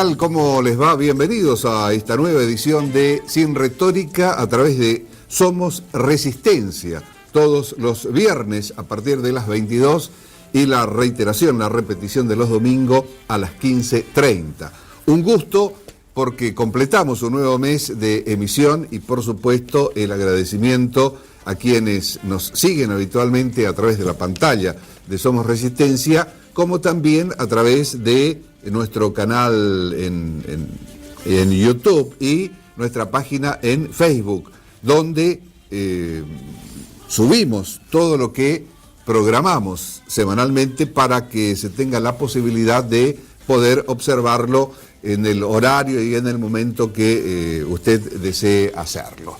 tal? ¿Cómo les va? Bienvenidos a esta nueva edición de Sin Retórica a través de Somos Resistencia, todos los viernes a partir de las 22 y la reiteración, la repetición de los domingos a las 15:30. Un gusto porque completamos un nuevo mes de emisión y por supuesto el agradecimiento a quienes nos siguen habitualmente a través de la pantalla de Somos Resistencia, como también a través de nuestro canal en YouTube y nuestra página en Facebook, donde subimos todo lo que programamos semanalmente para que se tenga la posibilidad de poder observarlo en el horario y en el momento que usted desee hacerlo.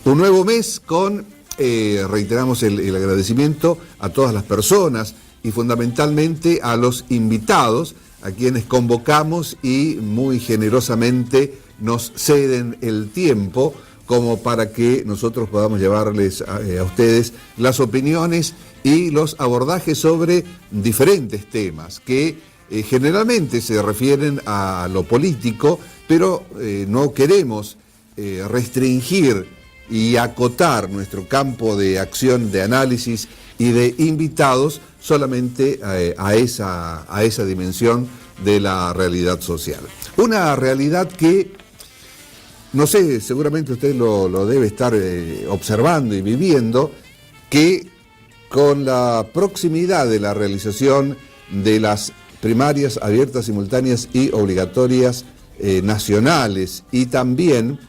Un nuevo mes con, reiteramos el agradecimiento a todas las personas y fundamentalmente a los invitados, a quienes convocamos y muy generosamente nos ceden el tiempo como para que nosotros podamos llevarles a ustedes las opiniones y los abordajes sobre diferentes temas que generalmente se refieren a lo político, pero no queremos restringir y acotar nuestro campo de acción, de análisis y de invitados solamente a esa dimensión de la realidad social. Una realidad que, no sé, seguramente usted lo debe estar observando y viviendo, que con la proximidad de la realización de las primarias abiertas, simultáneas y obligatorias nacionales y también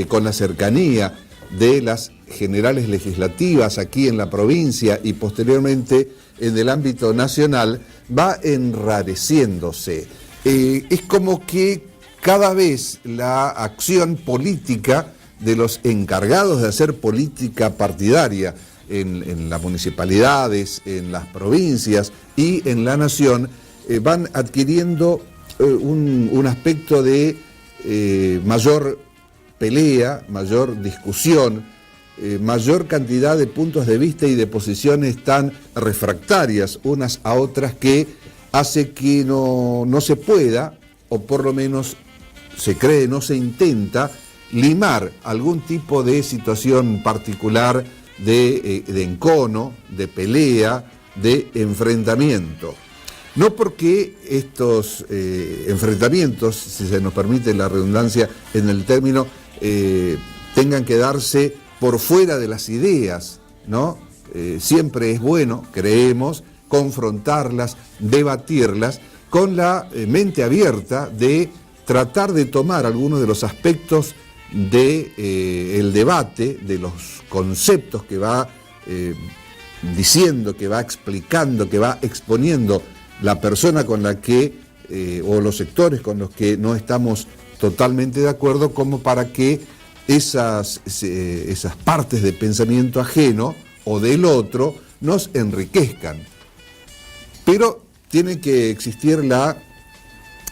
con la cercanía de las generales legislativas aquí en la provincia y posteriormente en el ámbito nacional, va enrareciéndose. Es como que cada vez la acción política de los encargados de hacer política partidaria en las municipalidades, en las provincias y en la nación, van adquiriendo un aspecto de mayor pelea, mayor discusión, mayor cantidad de puntos de vista y de posiciones tan refractarias unas a otras que hace que no se pueda, o por lo menos se cree, no se intenta limar algún tipo de situación particular de encono, de pelea, de enfrentamiento. No porque estos enfrentamientos, si se nos permite la redundancia en el término, tengan que darse por fuera de las ideas, ¿no? Siempre es bueno, creemos, confrontarlas, debatirlas, con la mente abierta de tratar de tomar algunos de los aspectos del debate, de los conceptos que va diciendo, que va explicando, que va exponiendo la persona con la que, o los sectores con los que no estamos totalmente de acuerdo, como para que esas partes de pensamiento ajeno o del otro nos enriquezcan. Pero tiene que existir la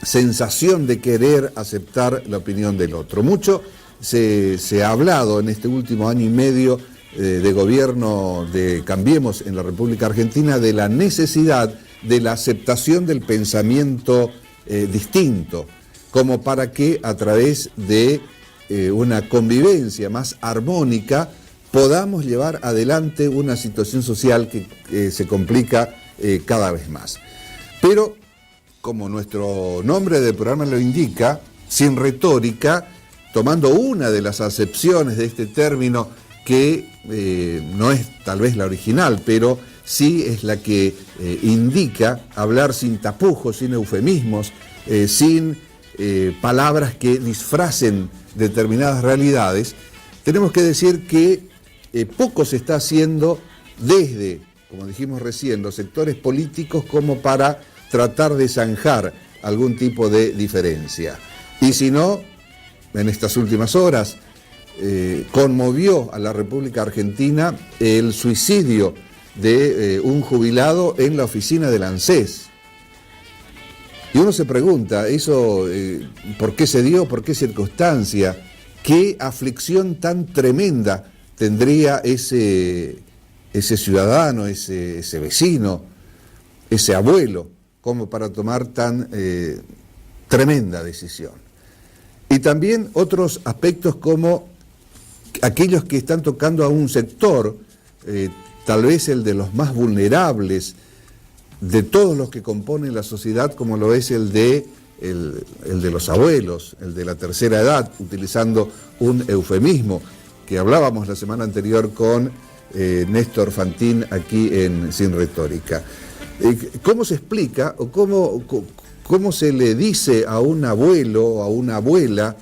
sensación de querer aceptar la opinión del otro. Mucho se ha hablado en este último año y medio de gobierno de Cambiemos en la República Argentina de la necesidad de la aceptación del pensamiento distinto, como para que a través de una convivencia más armónica podamos llevar adelante una situación social que se complica cada vez más. Pero, como nuestro nombre del programa lo indica, sin retórica, tomando una de las acepciones de este término que no es tal vez la original, pero sí es la que indica hablar sin tapujos, sin eufemismos, sin palabras que disfracen determinadas realidades, tenemos que decir que poco se está haciendo desde, como dijimos recién, los sectores políticos como para tratar de zanjar algún tipo de diferencia. Y si no, en estas últimas horas, conmovió a la República Argentina el suicidio de un jubilado en la oficina del ANSES. Y uno se pregunta, eso, ¿por qué se dio? ¿Por qué circunstancia? ¿Qué aflicción tan tremenda tendría ese ciudadano, ese vecino, ese abuelo, como para tomar tan tremenda decisión. Y también otros aspectos como aquellos que están tocando a un sector, tal vez el de los más vulnerables de todos los que componen la sociedad, como lo es el de los abuelos, el de la tercera edad, utilizando un eufemismo que hablábamos la semana anterior con Néstor Fantín aquí en Sin Retórica. ¿Cómo se explica o cómo se le dice a un abuelo o a una abuela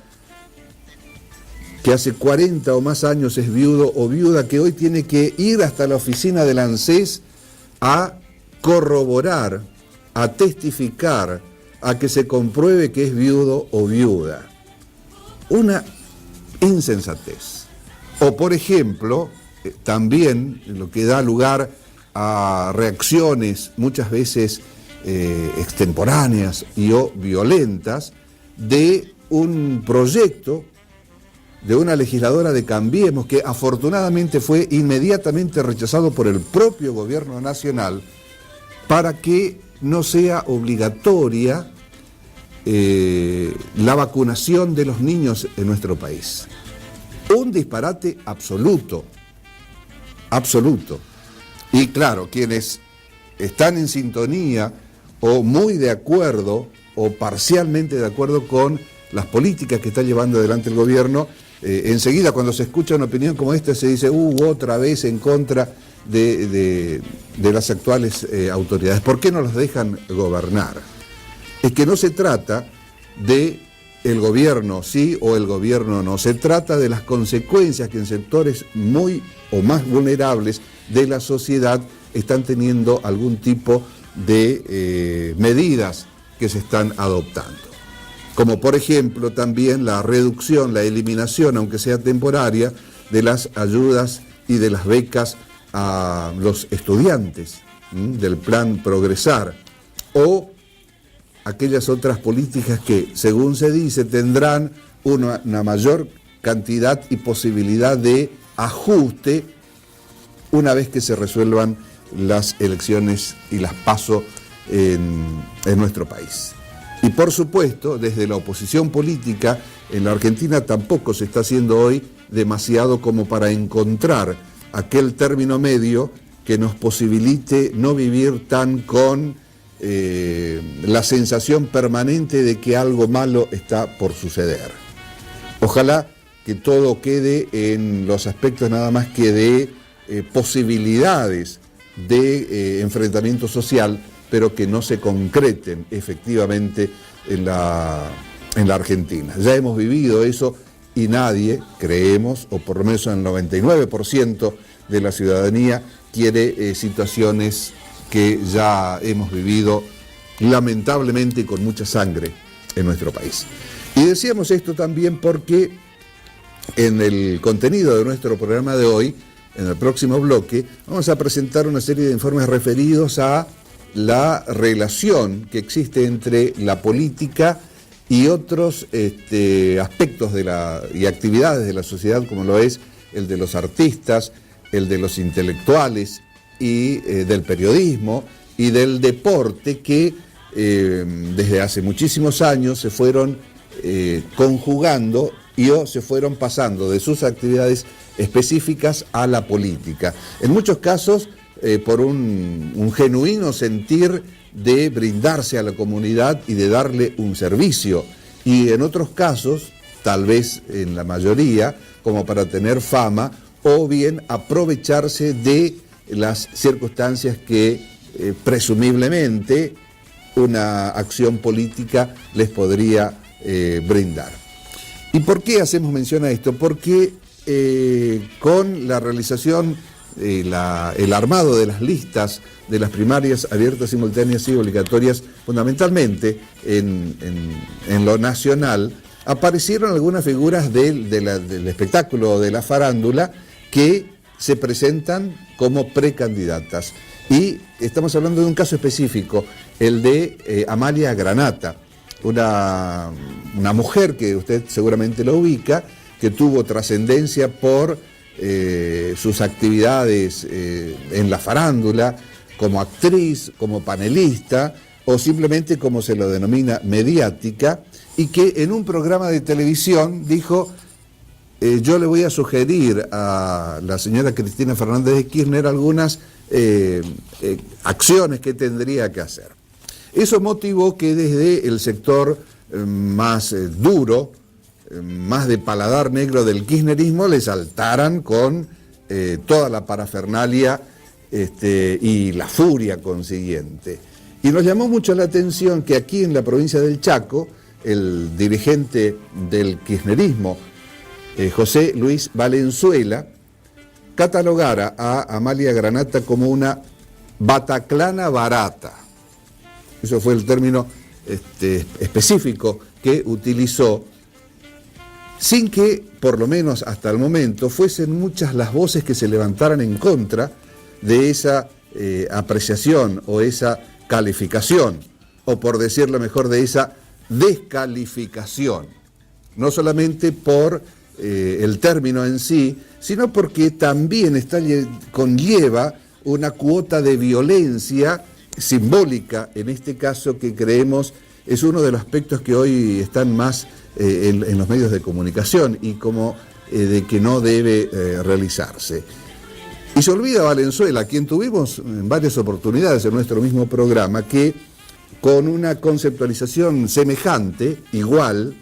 que hace 40 o más años es viudo o viuda, que hoy tiene que ir hasta la oficina del ANSES a corroborar, a testificar, a que se compruebe que es viudo o viuda? Una insensatez. O, por ejemplo, también lo que da lugar a reacciones muchas veces extemporáneas y o violentas de un proyecto de una legisladora de Cambiemos que afortunadamente fue inmediatamente rechazado por el propio gobierno nacional para que no sea obligatoria la vacunación de los niños en nuestro país. Un disparate absoluto, absoluto. Y claro, quienes están en sintonía o muy de acuerdo o parcialmente de acuerdo con las políticas que está llevando adelante el gobierno, enseguida cuando se escucha una opinión como esta se dice, otra vez en contra de las actuales autoridades. ¿Por qué no los dejan gobernar? Es que no se trata de el gobierno sí o el gobierno no, se trata de las consecuencias que en sectores muy o más vulnerables de la sociedad están teniendo algún tipo de medidas que se están adoptando. Como por ejemplo también la reducción, la eliminación, aunque sea temporaria, de las ayudas y de las becas a los estudiantes del plan Progresar, o aquellas otras políticas que, según se dice, tendrán una mayor cantidad y posibilidad de ajuste una vez que se resuelvan las elecciones y las PASO en nuestro país. Y por supuesto, desde la oposición política, en la Argentina tampoco se está haciendo hoy demasiado como para encontrar aquel término medio que nos posibilite no vivir tan con la sensación permanente de que algo malo está por suceder. Ojalá que todo quede en los aspectos nada más que de posibilidades de enfrentamiento social, pero que no se concreten efectivamente en la Argentina. Ya hemos vivido eso y nadie, creemos, o por lo menos el 99% de la ciudadanía quiere situaciones que ya hemos vivido lamentablemente y con mucha sangre en nuestro país. Y decíamos esto también porque en el contenido de nuestro programa de hoy, en el próximo bloque, vamos a presentar una serie de informes referidos a la relación que existe entre la política y otros aspectos y actividades de la sociedad, como lo es el de los artistas, el de los intelectuales y del periodismo y del deporte, que desde hace muchísimos años se fueron conjugando o se fueron pasando de sus actividades específicas a la política. En muchos casos por un genuino sentir de brindarse a la comunidad y de darle un servicio, y en otros casos, tal vez en la mayoría, como para tener fama o bien aprovecharse de las circunstancias que presumiblemente una acción política les podría brindar. ¿Y por qué hacemos mención a esto? Porque con la realización, el armado de las listas de las primarias abiertas, simultáneas y obligatorias, fundamentalmente en lo nacional, aparecieron algunas figuras del espectáculo de la farándula que se presentan como precandidatas. Y estamos hablando de un caso específico, el de Amalia Granata, una mujer que usted seguramente lo ubica, que tuvo trascendencia por sus actividades en la farándula, como actriz, como panelista, o simplemente como se lo denomina mediática, y que en un programa de televisión dijo: yo le voy a sugerir a la señora Cristina Fernández de Kirchner algunas acciones que tendría que hacer. Eso motivó que desde el sector más duro, más de paladar negro del kirchnerismo, le saltaran con toda la parafernalia y la furia consiguiente. Y nos llamó mucho la atención que aquí en la provincia del Chaco, el dirigente del kirchnerismo, José Luis Valenzuela, catalogara a Amalia Granata como una bataclana barata. Eso fue el término específico que utilizó, sin que, por lo menos hasta el momento, fuesen muchas las voces que se levantaran en contra de esa apreciación o esa calificación, o por decirlo mejor, de esa descalificación, no solamente por el término en sí, sino porque también conlleva una cuota de violencia simbólica, en este caso, que creemos es uno de los aspectos que hoy están más en los medios de comunicación y como de que no debe realizarse. Y se olvida Valenzuela, a quien tuvimos en varias oportunidades en nuestro mismo programa, que con una conceptualización semejante, igual,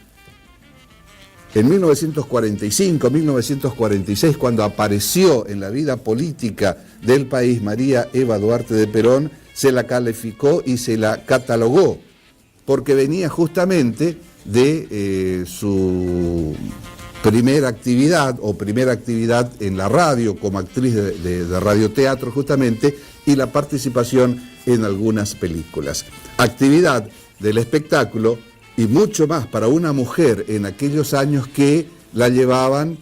en 1945, 1946, cuando apareció en la vida política del país María Eva Duarte de Perón, se la calificó y se la catalogó, porque venía justamente de su primera actividad en la radio como actriz de radioteatro justamente, y la participación en algunas películas. Actividad del espectáculo y mucho más para una mujer en aquellos años que la llevaban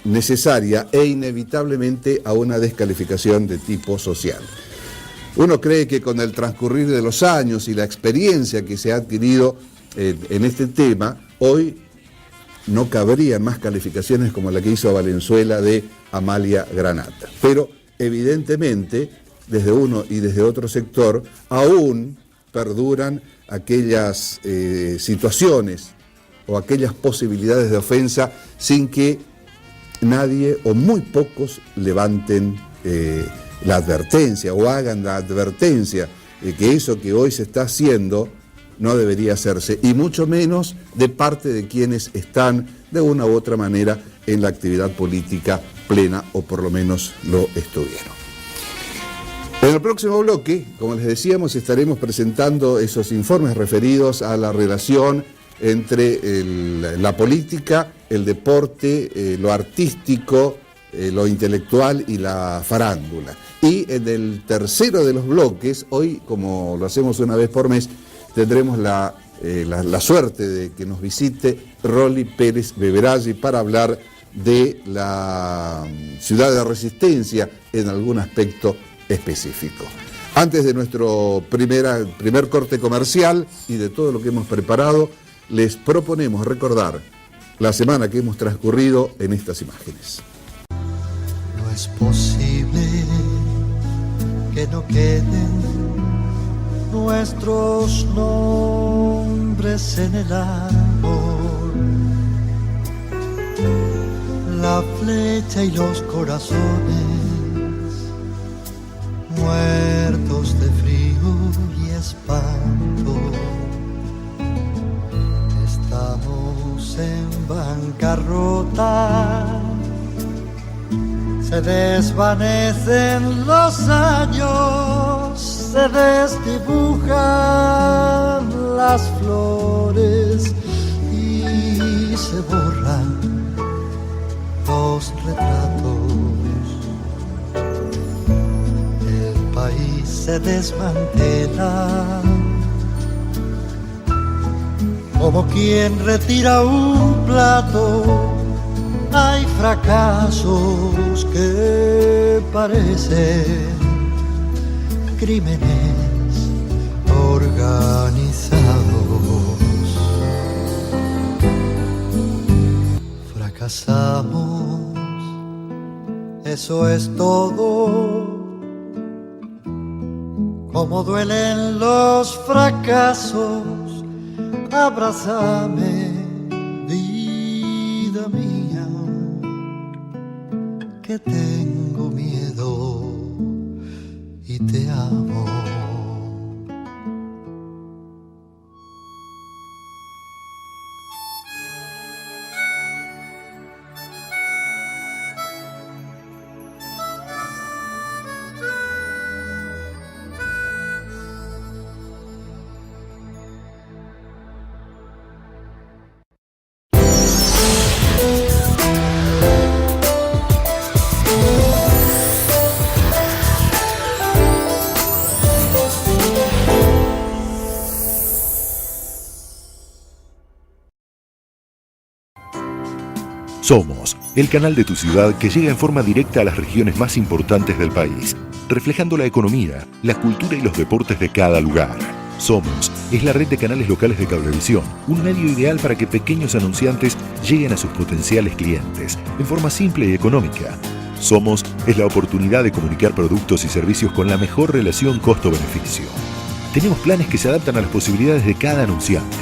necesaria e inevitablemente a una descalificación de tipo social. Uno cree que con el transcurrir de los años y la experiencia que se ha adquirido en este tema, hoy no cabrían más calificaciones como la que hizo Valenzuela de Amalia Granata. Pero evidentemente, desde uno y desde otro sector, aún perduran aquellas situaciones o aquellas posibilidades de ofensa sin que nadie o muy pocos levanten la advertencia o hagan la advertencia de que eso que hoy se está haciendo no debería hacerse, y mucho menos de parte de quienes están de una u otra manera en la actividad política plena, o por lo menos lo estuvieron. En el próximo bloque, como les decíamos, estaremos presentando esos informes referidos a la relación entre la política, el deporte, lo artístico, lo intelectual y la farándula. Y en el tercero de los bloques, hoy, como lo hacemos una vez por mes, tendremos la suerte de que nos visite Rolly Pérez Beveraggi para hablar de la ciudad de Resistencia en algún aspecto específico. Antes de nuestro primer corte comercial y de todo lo que hemos preparado, les proponemos recordar la semana que hemos transcurrido en estas imágenes. No es posible que no queden nuestros nombres en el árbol, la flecha y los corazones muertos de frío y espanto. Estamos en bancarrota, se desvanecen los años, se desdibujan las flores y se borran los retratos. El país se desmantela como quien retira un plato. Hay fracasos que parecen crímenes organizados. Fracasamos, eso es todo. Como cómo duelen los fracasos, abrázame, vida mía, que tengo miedo y te amo. Somos el canal de tu ciudad que llega en forma directa a las regiones más importantes del país, reflejando la economía, la cultura y los deportes de cada lugar. Somos es la red de canales locales de Cablevisión, un medio ideal para que pequeños anunciantes lleguen a sus potenciales clientes en forma simple y económica. Somos es la oportunidad de comunicar productos y servicios con la mejor relación costo-beneficio. Tenemos planes que se adaptan a las posibilidades de cada anunciante.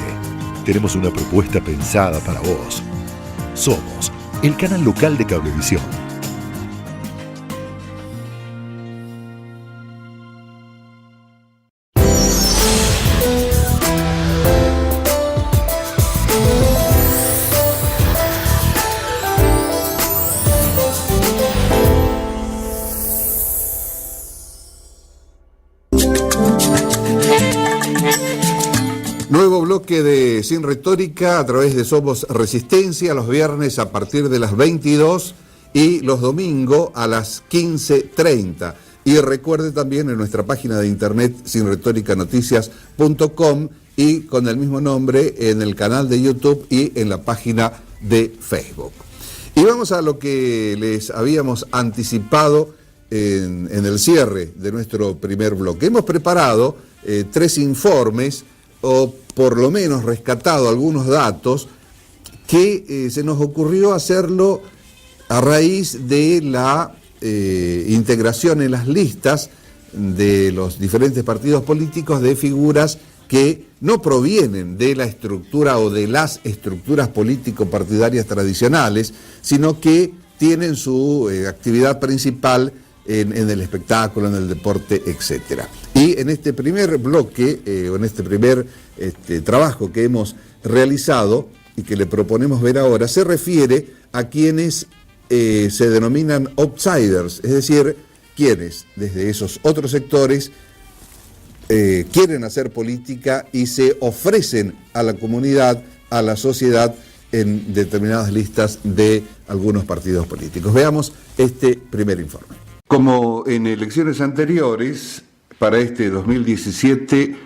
Tenemos una propuesta pensada para vos. Somos el canal local de Cablevisión. Nuevo bloque de Sin Retórica a través de Somos Resistencia, los viernes a partir de las 22 y los domingos a las 15:30. Y recuerde también en nuestra página de internet sinretoricanoticias.com y con el mismo nombre en el canal de YouTube y en la página de Facebook. Y vamos a lo que les habíamos anticipado en el cierre de nuestro primer bloque. Hemos preparado 3 informes, o por lo menos rescatado algunos datos que se nos ocurrió hacerlo a raíz de la integración en las listas de los diferentes partidos políticos de figuras que no provienen de la estructura o de las estructuras político-partidarias tradicionales, sino que tienen su actividad principal en el espectáculo, en el deporte, etcétera. Y en este primer bloque, o en este primer trabajo que hemos realizado y que le proponemos ver ahora, se refiere a quienes se denominan outsiders, es decir, quienes desde esos otros sectores quieren hacer política y se ofrecen a la comunidad, a la sociedad, en determinadas listas de algunos partidos políticos. Veamos este primer informe. Como en elecciones anteriores, para este 2017,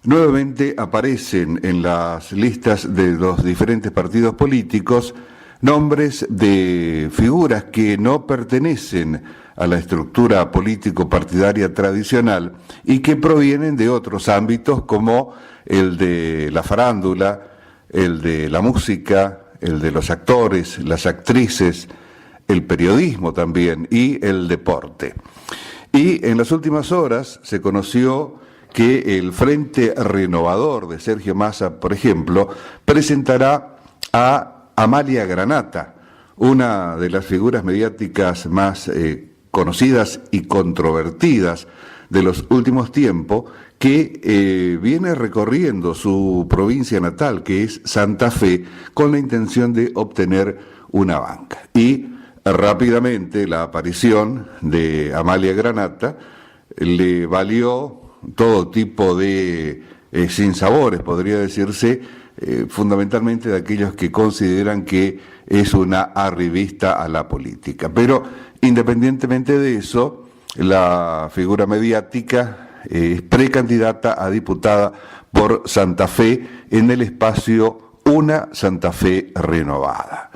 nuevamente aparecen en las listas de los diferentes partidos políticos nombres de figuras que no pertenecen a la estructura político-partidaria tradicional y que provienen de otros ámbitos como el de la farándula, el de la música, el de los actores, las actrices, el periodismo también y el deporte. Y en las últimas horas se conoció que el Frente Renovador de Sergio Massa, por ejemplo, presentará a Amalia Granata, una de las figuras mediáticas más conocidas y controvertidas de los últimos tiempos, que viene recorriendo su provincia natal, que es Santa Fe, con la intención de obtener una banca. Y rápidamente la aparición de Amalia Granata le valió todo tipo de sinsabores, podría decirse, fundamentalmente de aquellos que consideran que es una arribista a la política. Pero independientemente de eso, la figura mediática es precandidata a diputada por Santa Fe en el espacio Una Santa Fe Renovada.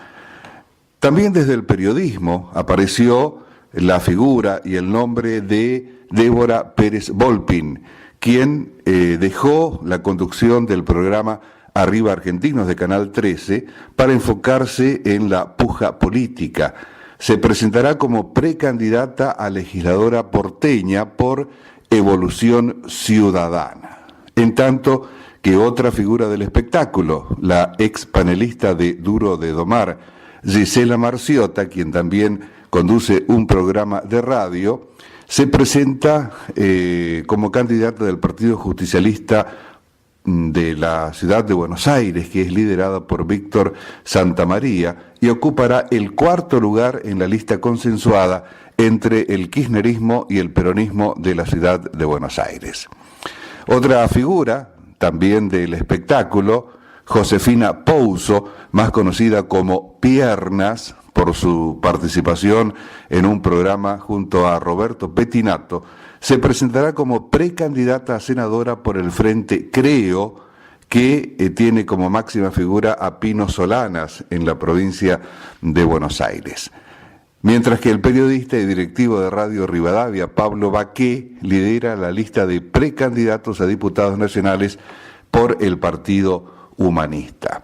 También desde el periodismo apareció la figura y el nombre de Débora Pérez Volpin, quien dejó la conducción del programa Arriba Argentinos de Canal 13 para enfocarse en la puja política. Se presentará como precandidata a legisladora porteña por Evolución Ciudadana. En tanto que otra figura del espectáculo, la ex panelista de Duro de Domar, Gisela Marciota, quien también conduce un programa de radio, se presenta como candidata del Partido Justicialista de la ciudad de Buenos Aires, que es liderada por Víctor Santamaría, y ocupará el 4º lugar en la lista consensuada entre el kirchnerismo y el peronismo de la ciudad de Buenos Aires. Otra figura, también del espectáculo, Josefina Pouso, más conocida como Piernas, por su participación en un programa junto a Roberto Pettinato, se presentará como precandidata a senadora por el Frente Creo, que tiene como máxima figura a Pino Solanas en la provincia de Buenos Aires. Mientras que el periodista y directivo de Radio Rivadavia, Pablo Baqué, lidera la lista de precandidatos a diputados nacionales por el Partido Humanista.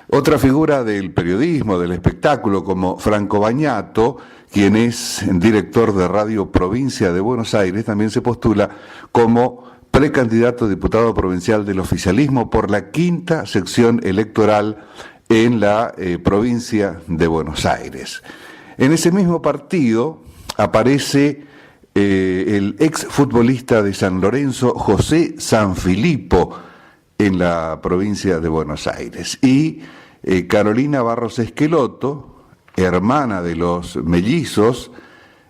Otra figura del periodismo, del espectáculo, como Franco Bagnato, quien es director de Radio Provincia de Buenos Aires, también se postula como precandidato a diputado provincial del oficialismo por la 5ª sección electoral en la provincia de Buenos Aires. En ese mismo partido aparece el exfutbolista de San Lorenzo, José Sanfilippo, en la provincia de Buenos Aires. Y Carolina Barros Esqueloto, hermana de los mellizos,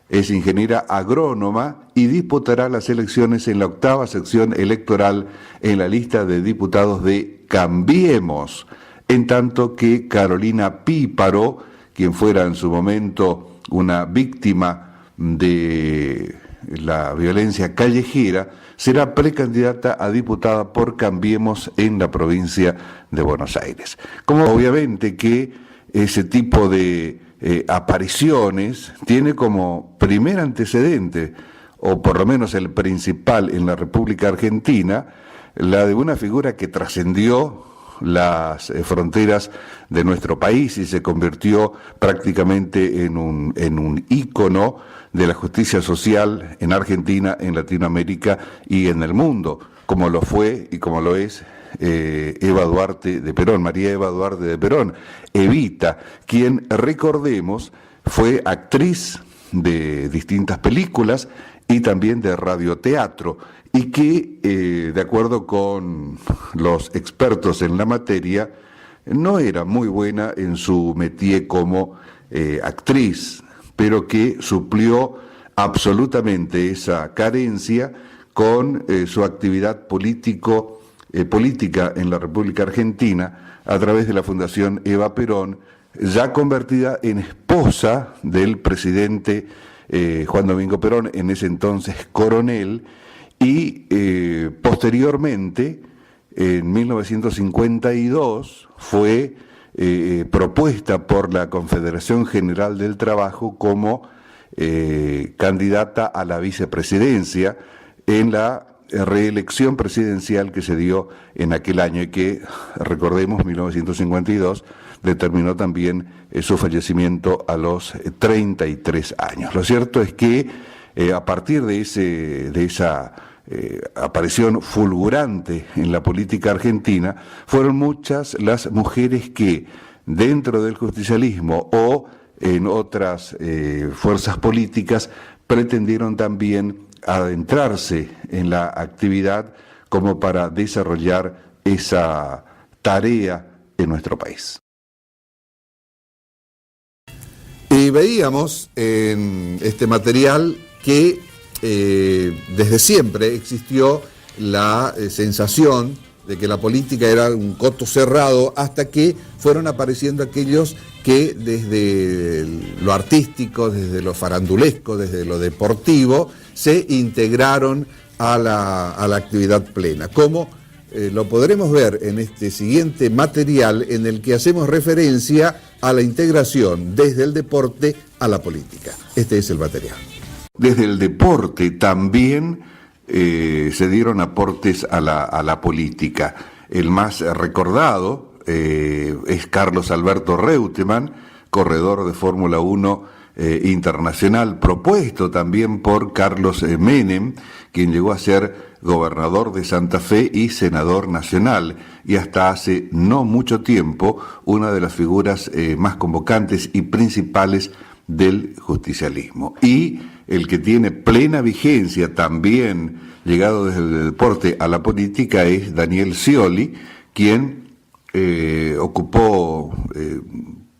es ingeniera agrónoma y disputará las elecciones en la 8ª sección electoral en la lista de diputados de Cambiemos, en tanto que Carolina Píparo, quien fuera en su momento una víctima de la violencia callejera, será precandidata a diputada por Cambiemos en la provincia de Buenos Aires. Como obviamente que ese tipo de apariciones tiene como primer antecedente, o por lo menos el principal en la República Argentina, la de una figura que trascendió las fronteras de nuestro país y se convirtió prácticamente en un ícono de la justicia social en Argentina, en Latinoamérica y en el mundo, como lo fue y como lo es Eva Duarte de Perón, María Eva Duarte de Perón, Evita, quien, recordemos, fue actriz de distintas películas y también de radioteatro, y que, de acuerdo con los expertos en la materia, no era muy buena en su métier como actriz, pero que suplió absolutamente esa carencia con su actividad política en la República Argentina a través de la Fundación Eva Perón, ya convertida en esposa del presidente Juan Domingo Perón, en ese entonces coronel, y posteriormente, en 1952, fue propuesta por la Confederación General del Trabajo como candidata a la vicepresidencia en la reelección presidencial que se dio en aquel año y que, recordemos, 1952, determinó también su fallecimiento a los 33 años. Lo cierto es que a partir de esa aparición fulgurante en la política argentina, fueron muchas las mujeres que, dentro del justicialismo o en otras fuerzas políticas, pretendieron también adentrarse en la actividad como para desarrollar esa tarea en nuestro país. Y veíamos en este material que desde siempre existió la sensación de que la política era un coto cerrado, hasta que fueron apareciendo aquellos que desde lo artístico, desde lo farandulesco, desde lo deportivo, se integraron a la actividad plena, como lo podremos ver en este siguiente material, en el que hacemos referencia a la integración desde el deporte a la política. Este es el material. Desde el deporte también se dieron aportes a la política. El más recordado es Carlos Alberto Reutemann, corredor de Fórmula 1 internacional, propuesto también por Carlos Menem, quien llegó a ser gobernador de Santa Fe y senador nacional, y hasta hace no mucho tiempo una de las figuras más convocantes y principales del justicialismo. Y el que tiene plena vigencia también, llegado desde el deporte a la política, es Daniel Scioli, quien ocupó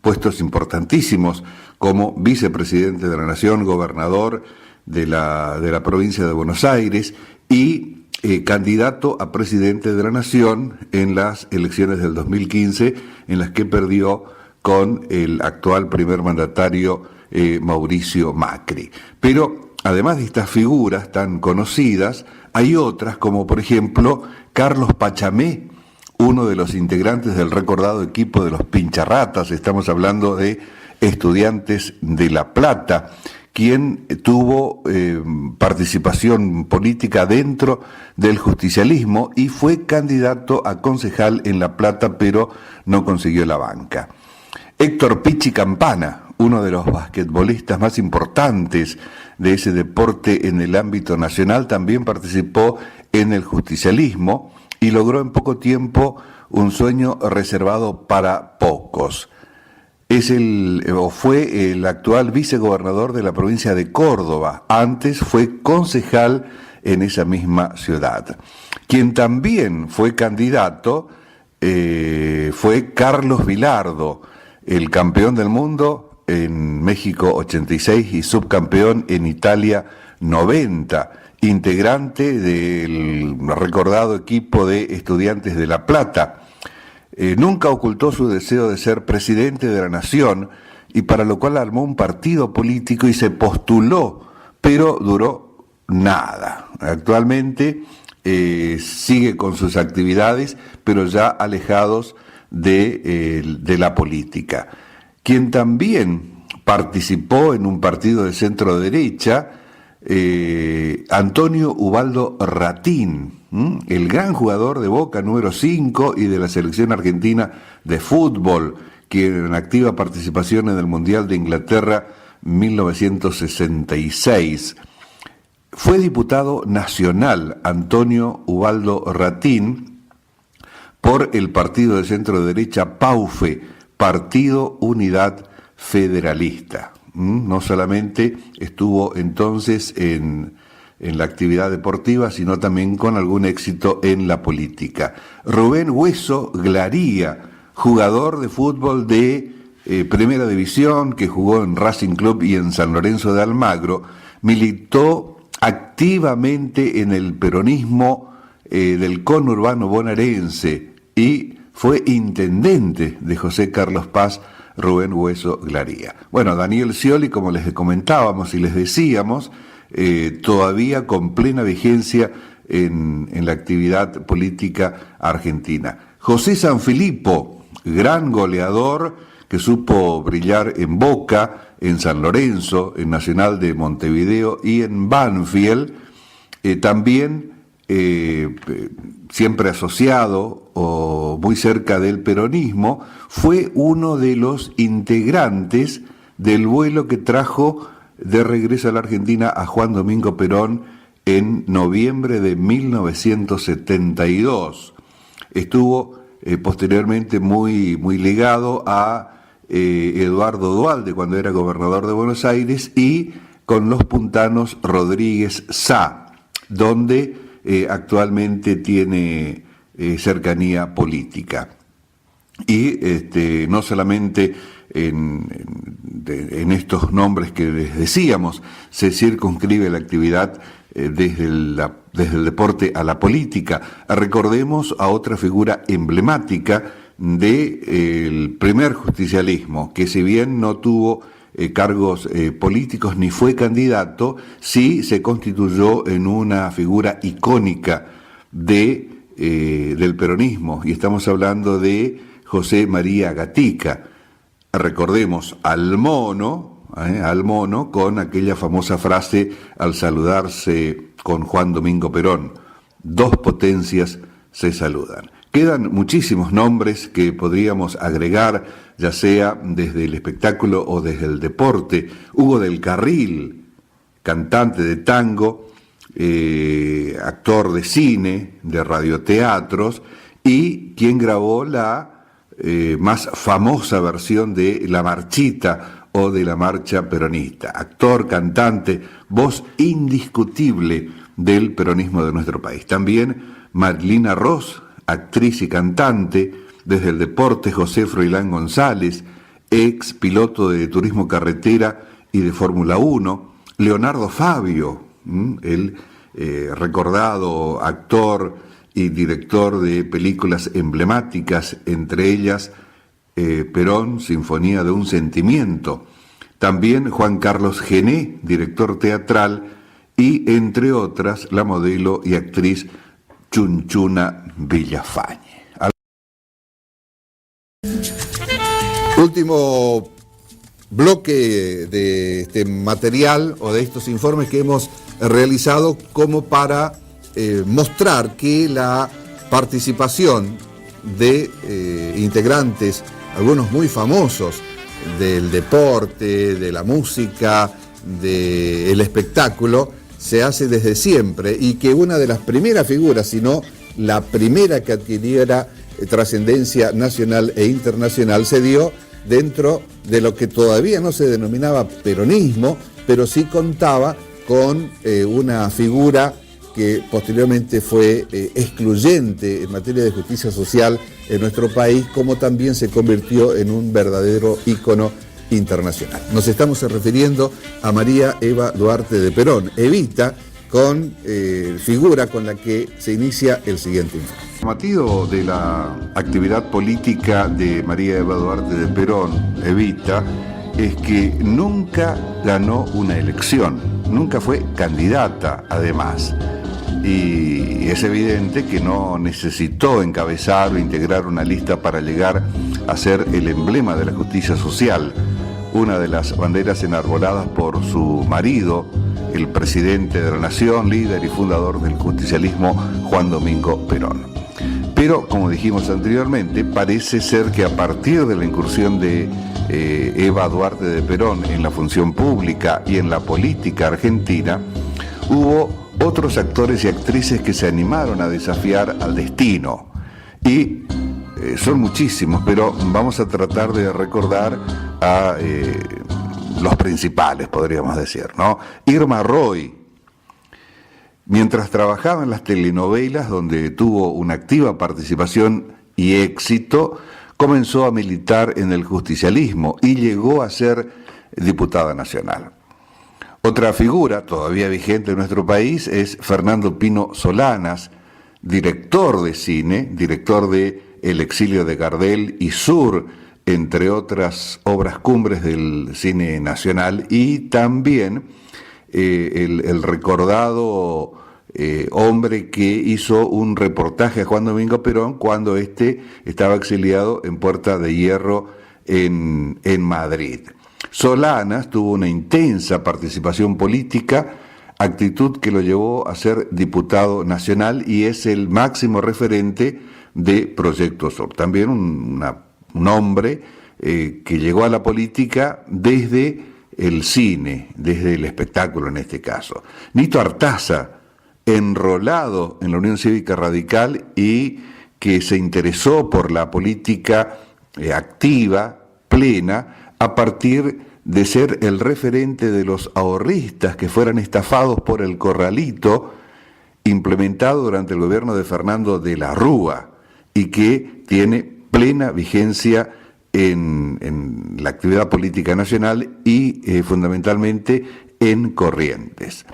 puestos importantísimos como vicepresidente de la Nación, gobernador de la provincia de Buenos Aires y candidato a presidente de la Nación en las elecciones del 2015, en las que perdió con el actual primer mandatario Mauricio Macri. Pero además de estas figuras tan conocidas, hay otras como por ejemplo Carlos Pachamé, uno de los integrantes del recordado equipo de los Pincharratas, estamos hablando de Estudiantes de La Plata, quien tuvo participación política dentro del justicialismo y fue candidato a concejal en La Plata, pero no consiguió la banca. Héctor Pichi Campana, uno de los basquetbolistas más importantes de ese deporte en el ámbito nacional, también participó en el justicialismo y logró en poco tiempo un sueño reservado para pocos. Fue el actual vicegobernador de la provincia de Córdoba, antes fue concejal en esa misma ciudad. Quien también fue candidato fue Carlos Vilardo, el campeón del mundo en México 86 y subcampeón en Italia 90, integrante del recordado equipo de Estudiantes de La Plata. Nunca ocultó su deseo de ser presidente de la Nación y para lo cual armó un partido político y se postuló, pero duró nada. Actualmente sigue con sus actividades, pero ya alejados de la política. Quien también participó en un partido de centro derecha, Antonio Ubaldo Ratín, el gran jugador de Boca, número 5, y de la selección argentina de fútbol, quien en activa participación en el Mundial de Inglaterra 1966. Fue diputado nacional Antonio Ubaldo Ratín por el partido de centro derecha PAUFE, Partido Unidad Federalista. No solamente estuvo entonces en la actividad deportiva, sino también con algún éxito en la política. Rubén Hueso Glaría, jugador de fútbol de Primera División, que jugó en Racing Club y en San Lorenzo de Almagro, militó activamente en el peronismo del conurbano bonaerense y fue intendente de José Carlos Paz, Rubén Hueso Glaría. Bueno, Daniel Scioli, como les comentábamos y les decíamos, todavía con plena vigencia en la actividad política argentina. José Sanfilippo, gran goleador que supo brillar en Boca, en San Lorenzo, en Nacional de Montevideo y en Banfield, también siempre asociado o muy cerca del peronismo, fue uno de los integrantes del vuelo que trajo de regreso a la Argentina a Juan Domingo Perón en noviembre de 1972. Estuvo posteriormente muy ligado a Eduardo Duhalde cuando era gobernador de Buenos Aires y con los puntanos Rodríguez Sá, donde actualmente tiene cercanía política. Y no solamente en estos nombres que les decíamos, se circunscribe la actividad desde el deporte a la política. Recordemos a otra figura emblemática del primer justicialismo, que si bien no tuvo cargos políticos ni fue candidato, sí se constituyó en una figura icónica del peronismo, y estamos hablando de José María Gatica. Recordemos al mono con aquella famosa frase al saludarse con Juan Domingo Perón: dos potencias se saludan. Quedan muchísimos nombres que podríamos agregar, ya sea desde el espectáculo o desde el deporte. Hugo del Carril, cantante de tango, actor de cine, de radioteatros, y quien grabó la más famosa versión de La Marchita o de la Marcha Peronista. Actor, cantante, voz indiscutible del peronismo de nuestro país. También Marilina Ross, actriz y cantante. Desde el deporte, José Froilán González, ex piloto de turismo carretera y de Fórmula 1. Leonardo Fabio, el recordado actor y director de películas emblemáticas, entre ellas Perón, Sinfonía de un Sentimiento. También Juan Carlos Gené, director teatral, y entre otras la modelo y actriz Chunchuna Villafañe. Último bloque de este material o de estos informes que hemos realizado como para mostrar que la participación de integrantes, algunos muy famosos, del deporte, de la música, del espectáculo, se hace desde siempre, y que una de las primeras figuras, si no la primera que adquiriera trascendencia nacional e internacional, se dio dentro de lo que todavía no se denominaba peronismo, pero sí contaba con una figura que posteriormente fue excluyente en materia de justicia social en nuestro país, como también se convirtió en un verdadero ícono internacional. Nos estamos refiriendo a María Eva Duarte de Perón, Evita, con figura con la que se inicia el siguiente informe. El motivo de la actividad política de María Eva Duarte de Perón, Evita, es que nunca ganó una elección, nunca fue candidata además. Y es evidente que no necesitó encabezar o integrar una lista para llegar a ser el emblema de la justicia social, una de las banderas enarboladas por su marido, el presidente de la Nación, líder y fundador del justicialismo, Juan Domingo Perón. Pero, como dijimos anteriormente, parece ser que a partir de la incursión de Eva Duarte de Perón en la función pública y en la política argentina, hubo otros actores y actrices que se animaron a desafiar al destino. Y son muchísimos, pero vamos a tratar de recordar a los principales, podríamos decir, ¿no? Irma Roy, mientras trabajaba en las telenovelas, donde tuvo una activa participación y éxito, comenzó a militar en el justicialismo y llegó a ser diputada nacional. Otra figura todavía vigente en nuestro país es Fernando Pino Solanas, director de cine, director de El exilio de Gardel y Sur, entre otras obras cumbres del cine nacional, y también el recordado hombre que hizo un reportaje a Juan Domingo Perón cuando éste estaba exiliado en Puerta de Hierro en Madrid. Solanas tuvo una intensa participación política, actitud que lo llevó a ser diputado nacional y es el máximo referente de Proyecto Sur. También un hombre que llegó a la política desde el cine, desde el espectáculo en este caso. Nito Artaza, enrolado en la Unión Cívica Radical y que se interesó por la política activa, plena, a partir de ser el referente de los ahorristas que fueran estafados por el corralito implementado durante el gobierno de Fernando de la Rúa y que tiene plena vigencia en la actividad política nacional y fundamentalmente en Corrientes.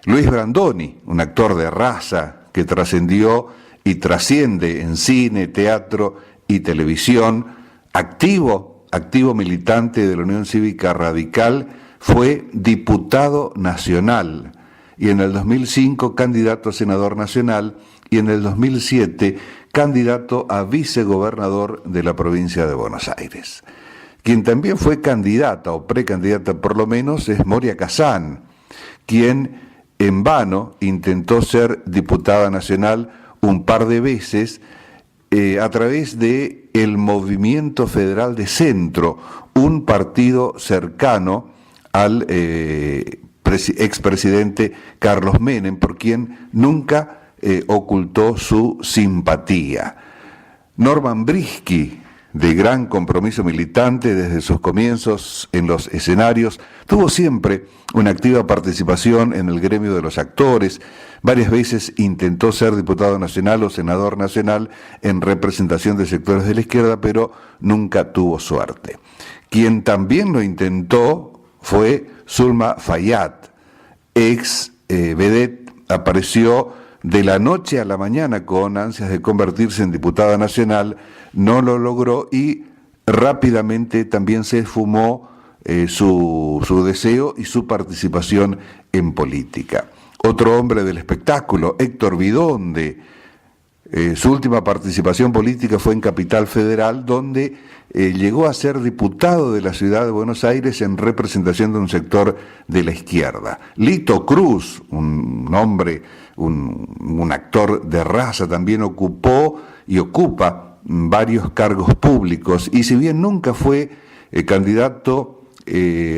Luis Brandoni, un actor de raza que trascendió y trasciende en cine, teatro y televisión, activo militante de la Unión Cívica Radical, fue diputado nacional y en el 2005 candidato a senador nacional y en el 2007 candidato a vicegobernador de la provincia de Buenos Aires. Quien también fue candidata o precandidata por lo menos es Moria Kazán, quien en vano intentó ser diputada nacional un par de veces a través de el Movimiento Federal de Centro, un partido cercano al expresidente Carlos Menem, por quien nunca ocultó su simpatía. Norman Brisky, de gran compromiso militante desde sus comienzos en los escenarios, tuvo siempre una activa participación en el gremio de los actores. Varias veces intentó ser diputado nacional o senador nacional en representación de sectores de la izquierda, pero nunca tuvo suerte. Quien también lo intentó fue Zulma Fayad, ex vedette. Apareció de la noche a la mañana con ansias de convertirse en diputada nacional, no lo logró y rápidamente también se esfumó su deseo y su participación en política. Otro hombre del espectáculo, Héctor Bidonde, su última participación política fue en Capital Federal, donde llegó a ser diputado de la ciudad de Buenos Aires en representación de un sector de la izquierda. Lito Cruz, un hombre, un actor de raza, también ocupó y ocupa varios cargos públicos, y si bien nunca fue candidato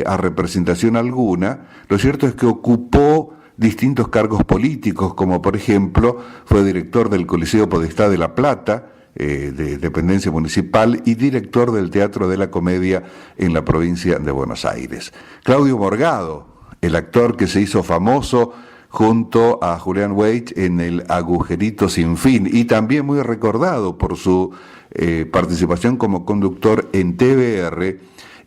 a representación alguna, lo cierto es que ocupó distintos cargos políticos, como por ejemplo fue director del Coliseo Podestá de La Plata, de dependencia municipal, y director del Teatro de la Comedia en la provincia de Buenos Aires. Claudio Morgado, el actor que se hizo famoso junto a Julián Weich en El Agujerito Sin Fin, y también muy recordado por su participación como conductor en TVR,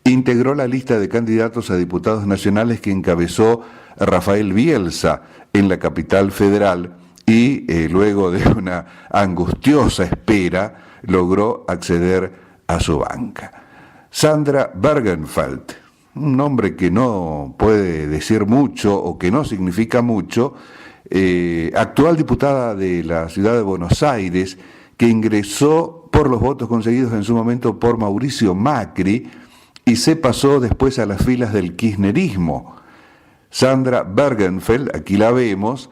integró la lista de candidatos a diputados nacionales que encabezó Rafael Bielsa en la Capital Federal, y luego de una angustiosa espera logró acceder a su banca. Sandra Bergenfeld, un nombre que no puede decir mucho o que no significa mucho, actual diputada de la ciudad de Buenos Aires, que ingresó por los votos conseguidos en su momento por Mauricio Macri y se pasó después a las filas del kirchnerismo. Sandra Bergenfeld, aquí la vemos,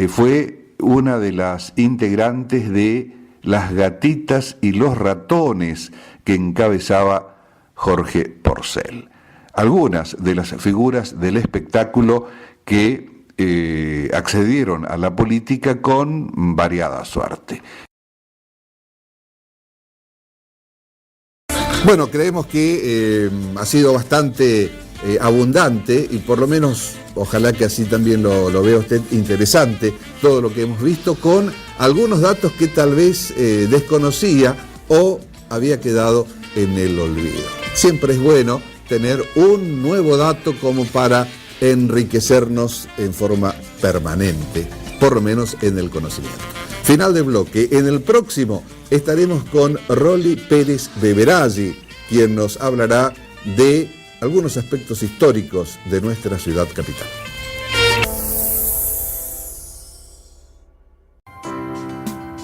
fue una de las integrantes de Las Gatitas y los Ratones que encabezaba Jorge Porcel. Algunas de las figuras del espectáculo que accedieron a la política con variada suerte. Bueno, creemos que ha sido bastante abundante, y por lo menos ojalá que así también lo vea usted, interesante todo lo que hemos visto, con algunos datos que tal vez desconocía o había quedado en el olvido. Siempre es bueno tener un nuevo dato como para enriquecernos en forma permanente, por lo menos en el conocimiento. Final de bloque. En el próximo estaremos con Rolly Pérez Beberaggi, quien nos hablará de algunos aspectos históricos de nuestra ciudad capital.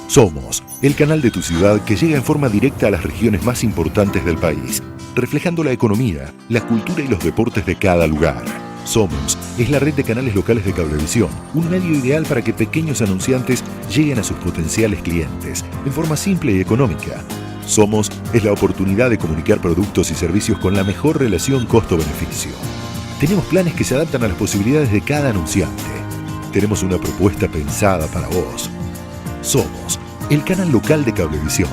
Somos el canal de tu ciudad que llega en forma directa a las regiones más importantes del país, reflejando la economía, la cultura y los deportes de cada lugar. Somos es la red de canales locales de Cablevisión, un medio ideal para que pequeños anunciantes lleguen a sus potenciales clientes en forma simple y económica. Somos es la oportunidad de comunicar productos y servicios con la mejor relación costo-beneficio. Tenemos planes que se adaptan a las posibilidades de cada anunciante. Tenemos una propuesta pensada para vos. Somos el canal local de Cablevisión.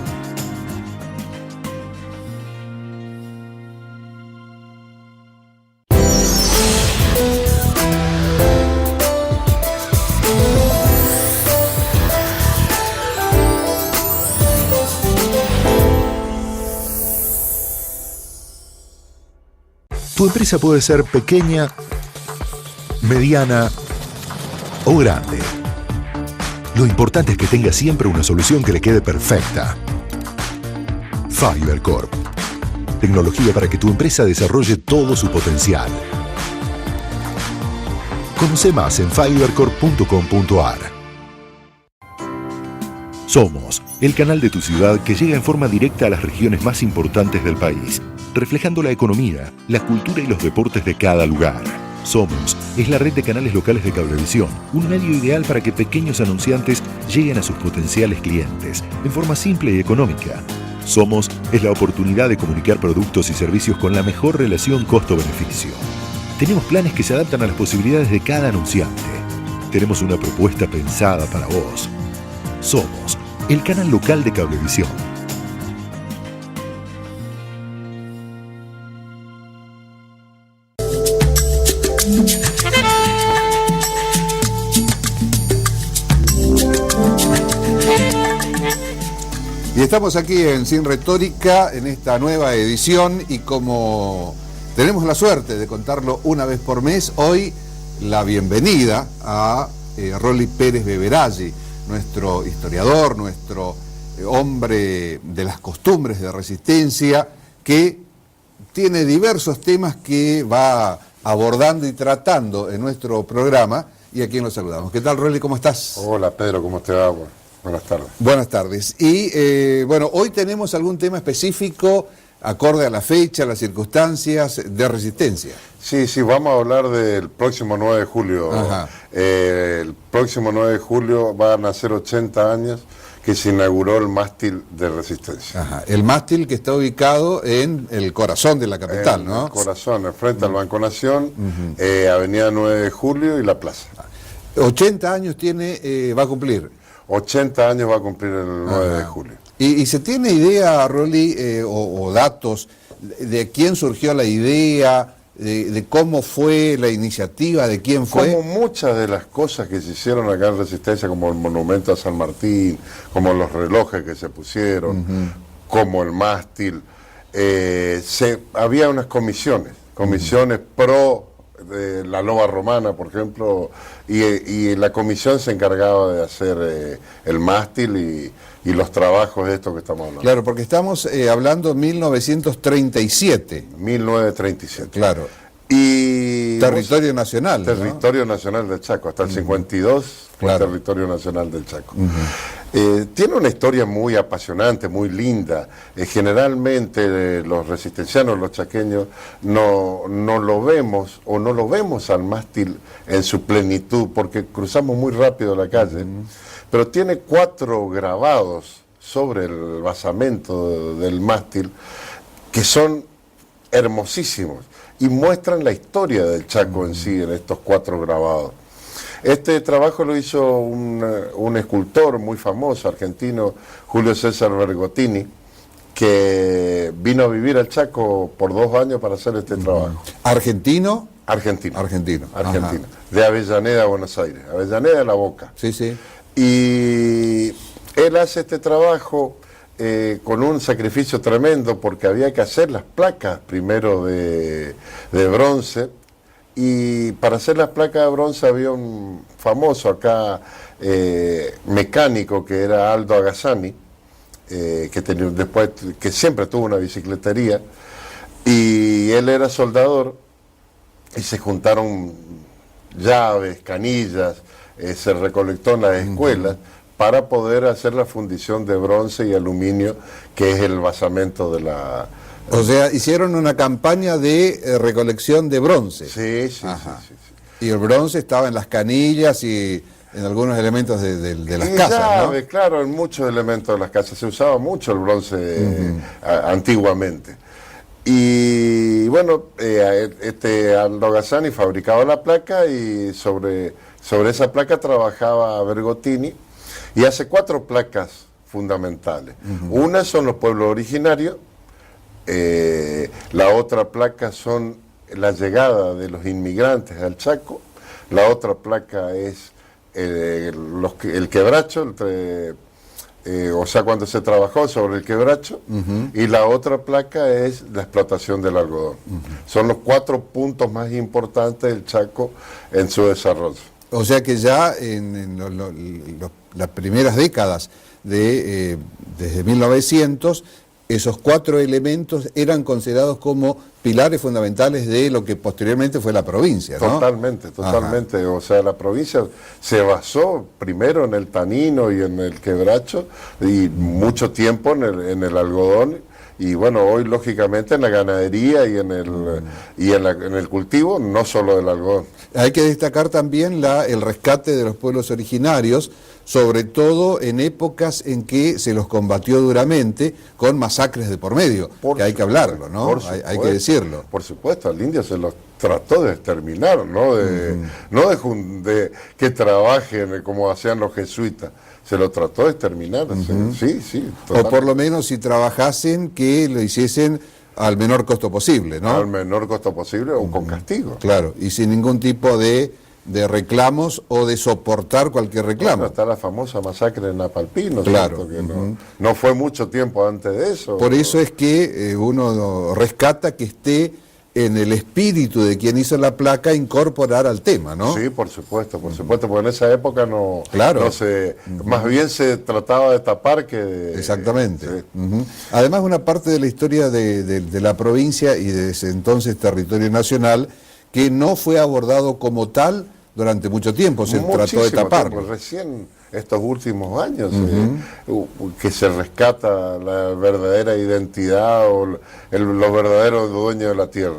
Tu empresa puede ser pequeña, mediana o grande. Lo importante es que tenga siempre una solución que le quede perfecta. FiberCorp. Tecnología para que tu empresa desarrolle todo su potencial. Conoce más en fibercorp.com.ar. Somos el canal de tu ciudad que llega en forma directa a las regiones más importantes del país, reflejando la economía, la cultura y los deportes de cada lugar. Somos es la red de canales locales de Cablevisión, un medio ideal para que pequeños anunciantes lleguen a sus potenciales clientes en forma simple y económica. Somos es la oportunidad de comunicar productos y servicios con la mejor relación costo-beneficio. Tenemos planes que se adaptan a las posibilidades de cada anunciante. Tenemos una propuesta pensada para vos. Somos el canal local de Cablevisión. Y estamos aquí en Sin Retórica, en esta nueva edición, y como tenemos la suerte de contarlo una vez por mes, hoy la bienvenida a Rolly Pérez Beveraggi, nuestro historiador, nuestro hombre de las costumbres de Resistencia, que tiene diversos temas que va abordando y tratando en nuestro programa, y a quien lo saludamos. ¿Qué tal, Rolly? ¿Cómo estás? Hola, Pedro, ¿cómo te va? Buenas tardes. Buenas tardes. Y bueno, hoy tenemos algún tema específico acorde a la fecha, a las circunstancias de Resistencia. Sí, vamos a hablar del próximo 9 de julio. El próximo 9 de julio van a ser 80 años que se inauguró el mástil de Resistencia. Ajá. El mástil que está ubicado en el corazón de la capital, ¿no? En el corazón, frente al Banco Nación, Avenida 9 de Julio y la plaza. 80 años tiene, va a cumplir. 80 años va a cumplir el 9 de julio. ¿Y se tiene idea, Rolly, o datos de quién surgió la idea, de cómo fue la iniciativa, de quién fue? Como muchas de las cosas que se hicieron acá en Resistencia, como el monumento a San Martín, como los relojes que se pusieron, como el mástil, había unas comisiones pro de la loba romana, por ejemplo, y la comisión se encargaba de hacer el mástil y los trabajos de esto que estamos hablando. Claro, porque estamos hablando de 1937. 1937. Claro. Y territorio nacional, ¿no? Territorio nacional del Chaco, hasta el 52 fue territorio nacional del Chaco. Tiene una historia muy apasionante, muy linda. Generalmente los resistencianos, los chaqueños, no lo vemos o no lo vemos al mástil en su plenitud, porque cruzamos muy rápido la calle, pero tiene 4 grabados sobre el basamento del mástil que son hermosísimos y muestran la historia del Chaco en sí, en estos 4 grabados. Este trabajo lo hizo un escultor muy famoso, argentino, Julio César Bergottini, que vino a vivir al Chaco por 2 años para hacer este trabajo. ¿Argentino? Argentino. De Avellaneda, Buenos Aires. Avellaneda, La Boca. Sí. Y él hace este trabajo con un sacrificio tremendo, porque había que hacer las placas primero de bronce. Y para hacer las placas de bronce había un famoso acá mecánico que era Aldo Agassani, que siempre tuvo una bicicletería, y él era soldador, y se juntaron llaves, canillas, se recolectó en las escuelas para poder hacer la fundición de bronce y aluminio, que es el basamento de la... O sea, hicieron una campaña de recolección de bronce. Sí. Y el bronce estaba en las canillas y en algunos elementos de las casas, llaves, ¿no? Claro, en muchos elementos de las casas. Se usaba mucho el bronce antiguamente. Y bueno, Aldo Gazzani fabricaba la placa, y sobre esa placa trabajaba Bergottini, y hace 4 placas fundamentales. Una son los pueblos originarios. La otra placa son la llegada de los inmigrantes al Chaco. La otra placa es el quebracho, o sea, cuando se trabajó sobre el quebracho. Y la otra placa es la explotación del algodón. Son los 4 puntos más importantes del Chaco en su desarrollo. O sea que ya en las primeras décadas desde 1900, esos 4 elementos eran considerados como pilares fundamentales de lo que posteriormente fue la provincia, ¿no? Totalmente. Ajá. O sea, la provincia se basó primero en el tanino y en el quebracho, y mucho tiempo en el algodón, y bueno, hoy lógicamente en la ganadería y en el cultivo, no solo del algodón. Hay que destacar también el rescate de los pueblos originarios, sobre todo en épocas en que se los combatió duramente con masacres de por medio, que hay que hablarlo, ¿no? Hay que decirlo. Por supuesto, al indio se los trató de exterminar, no de que trabajen como hacían los jesuitas, se los trató de exterminar, sí. O por lo menos si trabajasen, que lo hiciesen al menor costo posible, ¿no? Al menor costo posible o con castigo. Claro, y sin ningún tipo de reclamos o de soportar cualquier reclamo. Bueno, está la famosa masacre de Napalpí, claro. Que no fue mucho tiempo antes de eso. Por eso es que uno rescata que esté en el espíritu de quien hizo la placa incorporar al tema, ¿no? Sí, por supuesto, porque en esa época más bien se trataba de tapar que de... Exactamente. Además, una parte de la historia de la provincia y de ese entonces territorio nacional que no fue abordado como tal durante mucho tiempo, se trató de taparlo. Recién estos últimos años que se rescata la verdadera identidad o los verdaderos dueños de la tierra.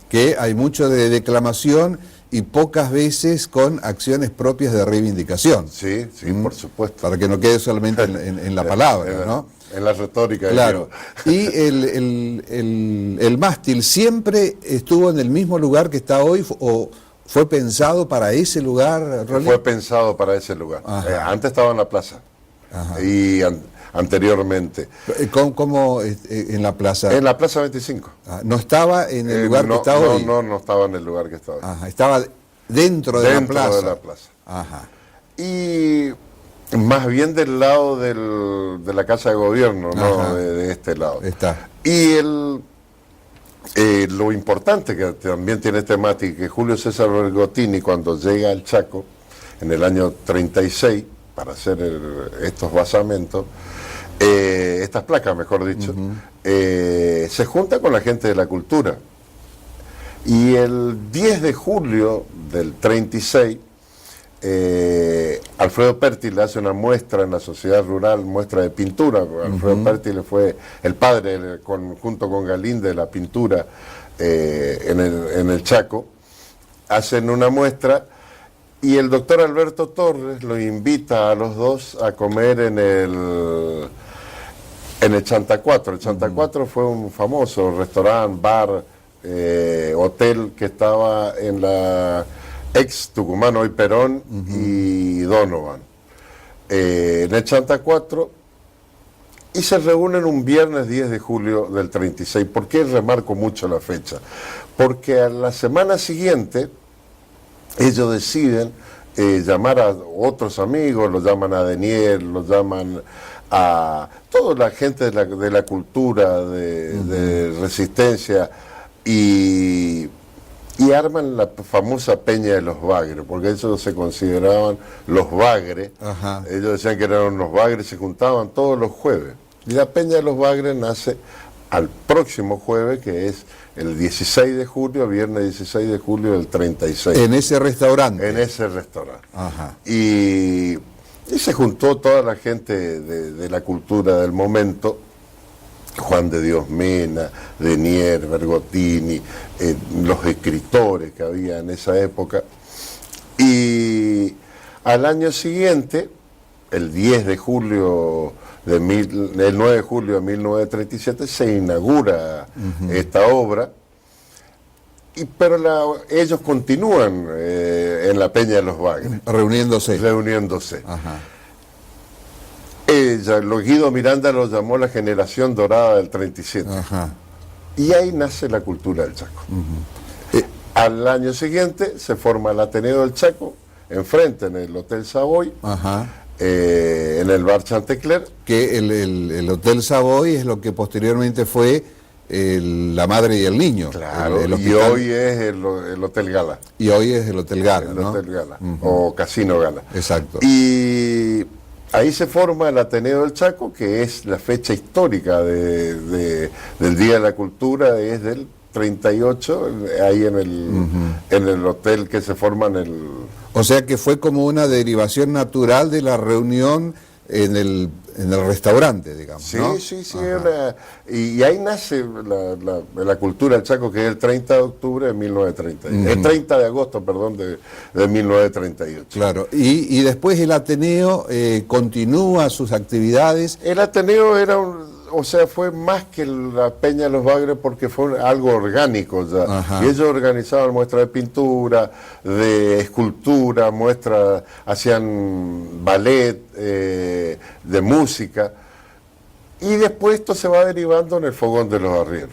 Que hay mucho de declamación y pocas veces con acciones propias de reivindicación. Sí, por supuesto. Para que no quede solamente en la palabra, ¿no? En la retórica. Claro. Y el mástil siempre estuvo en el mismo lugar que está hoy, o ¿fue pensado para ese lugar, Rolly? Fue pensado para ese lugar. Antes estaba en la plaza. Y anteriormente. ¿Cómo en la plaza? En la plaza 25. ¿No estaba en el lugar que está hoy? No estaba en el lugar que está hoy. Estaba dentro de la plaza. Dentro de la plaza. Y más bien del lado de la Casa de Gobierno, ¿no? De este lado. Está. Y lo importante que también tiene temática, que Julio César Bergottini, cuando llega al Chaco, en el año 36, para hacer estos basamentos, estas placas, mejor dicho, se junta con la gente de la cultura. Y el 10 de julio del 36, Alfredo Pértiles hace una muestra en la Sociedad Rural, muestra de pintura. Alfredo Pértiles fue el padre, junto con Galíndez, de la pintura en el Chaco. Hacen una muestra y el doctor Alberto Torres lo invita a los dos a comer en el Chanta 4. El Chanta 4 fue un famoso restaurante, bar, hotel que estaba en la ex Tucumán, hoy Perón, y Donovan. En el Chanta 4, y se reúnen un viernes 10 de julio del 36. ¿Por qué remarco mucho la fecha? Porque a la semana siguiente ellos deciden llamar a otros amigos, los llaman a Deniel, los llaman a toda la gente de la cultura, de resistencia, y arman la famosa Peña de los Bagres, porque ellos se consideraban los Bagres. Ellos decían que eran unos Bagres, se juntaban todos los jueves. Y la Peña de los Bagres nace al próximo jueves, que es el 16 de julio, viernes 16 de julio del 36. En ese restaurante. En ese restaurante. Y se juntó toda la gente de la cultura del momento. Juan de Dios Mena, Denier, Bergottini, los escritores que había en esa época. Y al año siguiente, el 10 de julio, el 9 de julio de 1937, se inaugura esta obra, pero ellos continúan en la Peña de los Bagres. Reuniéndose. Guido Miranda lo llamó la generación dorada del 37. Y ahí nace la cultura del Chaco. Al año siguiente se forma el Ateneo del Chaco, enfrente en el Hotel Savoy, en el bar Chantecler. Que el Hotel Savoy es lo que posteriormente fue la Madre y el Niño. Claro, y hoy es el Hotel Gala. Y hoy es el Hotel Gala, ¿no? Hotel Gala, o Casino Gala. Exacto. Y ahí se forma el Ateneo del Chaco, que es la fecha histórica del Día de la Cultura, es del 38, ahí en el hotel que se forma en el... O sea que fue como una derivación natural de la reunión en en el restaurante, digamos, Sí, ¿no? sí, y ahí nace la cultura del Chaco, que es el 30 de octubre de 1938. El 30 de agosto, perdón, de 1938. Claro, y después el Ateneo continúa sus actividades. El Ateneo fue más que la Peña de los Bagres, porque fue algo orgánico ya. Ajá. Y ellos organizaban muestras de pintura, de escultura, muestras, hacían ballet, de música. Y después esto se va derivando en el Fogón de los Arrieros.